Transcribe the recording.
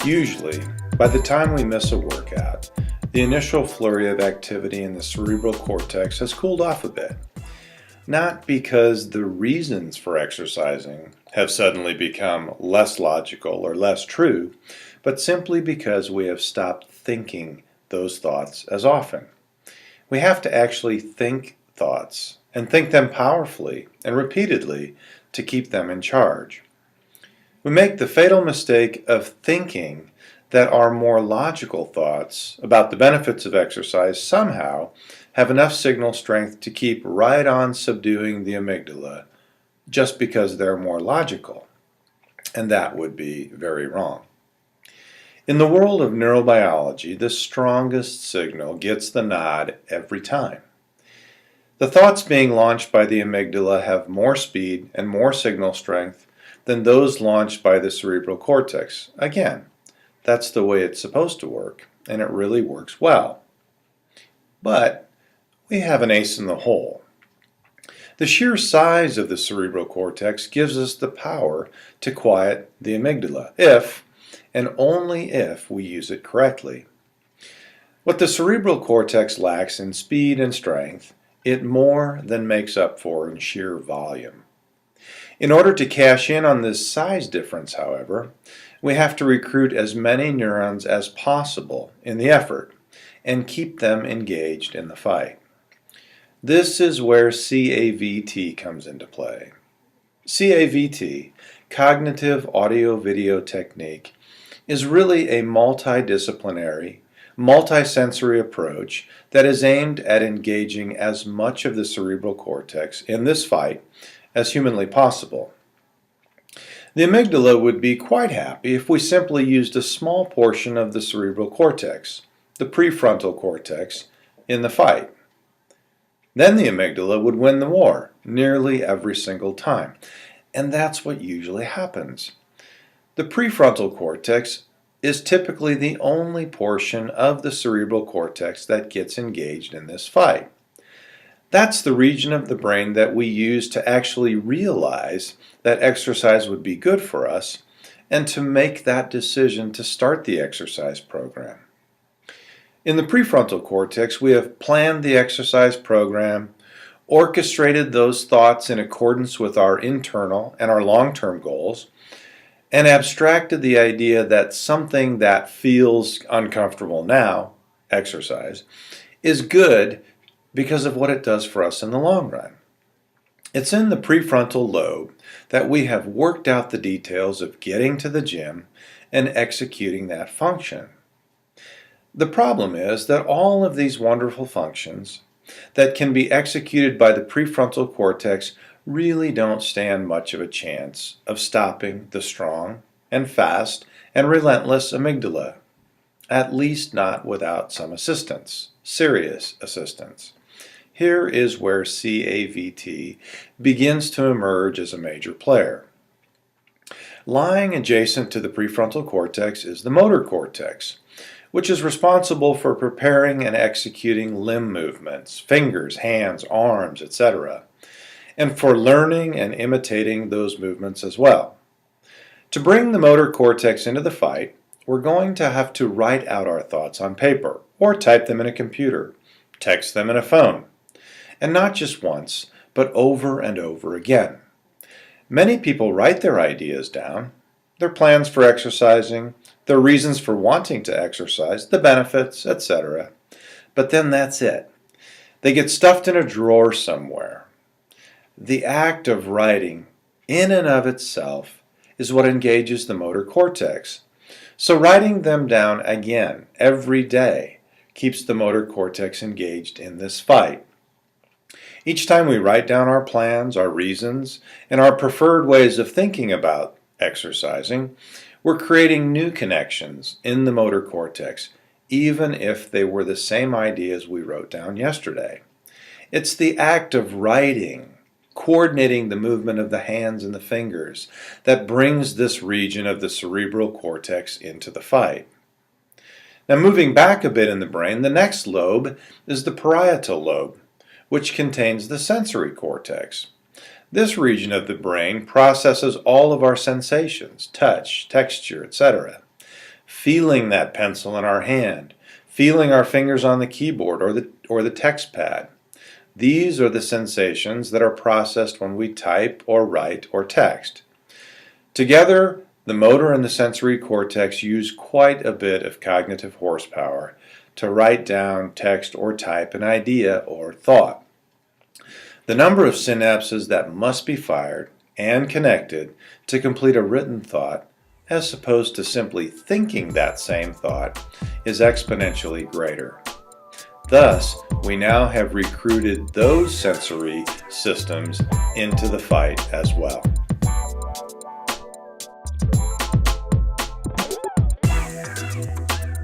Usually, by the time we miss a workout, the initial flurry of activity in the cerebral cortex has cooled off a bit. Not because the reasons for exercising have suddenly become less logical or less true, but simply because we have stopped thinking those thoughts as often. We have to actually think thoughts and think them powerfully and repeatedly to keep them in charge. We make the fatal mistake of thinking that our more logical thoughts about the benefits of exercise somehow have enough signal strength to keep right on subduing the amygdala just because they're more logical. And that would be very wrong. In the world of neurobiology, the strongest signal gets the nod every time. The thoughts being launched by the amygdala have more speed and more signal strength than those launched by the cerebral cortex. Again, that's the way it's supposed to work, and it really works well. But we have an ace in the hole. The sheer size of the cerebral cortex gives us the power to quiet the amygdala, if, and only if, we use it correctly. What the cerebral cortex lacks in speed and strength, it more than makes up for in sheer volume. In order to cash in on this size difference, however, we have to recruit as many neurons as possible in the effort and keep them engaged in the fight. This is where CAVT comes into play. CAVT, Cognitive Audio-Video Technique, is really a multidisciplinary, multisensory approach that is aimed at engaging as much of the cerebral cortex in this fight as humanly possible. The amygdala would be quite happy if we simply used a small portion of the cerebral cortex, the prefrontal cortex, in the fight. Then the amygdala would win the war nearly every single time, and that's what usually happens. The prefrontal cortex is typically the only portion of the cerebral cortex that gets engaged in this fight. That's the region of the brain that we use to actually realize that exercise would be good for us and to make that decision to start the exercise program. In the prefrontal cortex, we have planned the exercise program, orchestrated those thoughts in accordance with our internal and our long-term goals, and abstracted the idea that something that feels uncomfortable now, exercise, is good because of what it does for us in the long run. It's in the prefrontal lobe that we have worked out the details of getting to the gym and executing that function. The problem is that all of these wonderful functions that can be executed by the prefrontal cortex really don't stand much of a chance of stopping the strong and fast and relentless amygdala, at least not without some assistance, serious assistance. Here is where CAVT begins to emerge as a major player. Lying adjacent to the prefrontal cortex is the motor cortex, which is responsible for preparing and executing limb movements, fingers, hands, arms, etc., and for learning and imitating those movements as well. To bring the motor cortex into the fight, we're going to have to write out our thoughts on paper, or type them in a computer, text them in a phone, and not just once, but over and over again. Many people write their ideas down, their plans for exercising, their reasons for wanting to exercise, the benefits, etc. But then that's it. They get stuffed in a drawer somewhere. The act of writing, in and of itself, is what engages the motor cortex. So writing them down again every day keeps the motor cortex engaged in this fight. Each time we write down our plans, our reasons, and our preferred ways of thinking about exercising, we're creating new connections in the motor cortex, even if they were the same ideas we wrote down yesterday. It's the act of writing, coordinating the movement of the hands and the fingers, that brings this region of the cerebral cortex into the fight. Now, moving back a bit in the brain, the next lobe is the parietal lobe, which contains the sensory cortex. This region of the brain processes all of our sensations, touch, texture, etc. feeling that pencil in our hand, feeling our fingers on the keyboard or the text pad. These are the sensations that are processed when we type or write or text. Together, the motor and the sensory cortex use quite a bit of cognitive horsepower to write down, text, or type an idea or thought. The number of synapses that must be fired and connected to complete a written thought, as opposed to simply thinking that same thought, is exponentially greater. Thus, we now have recruited those sensory systems into the fight as well.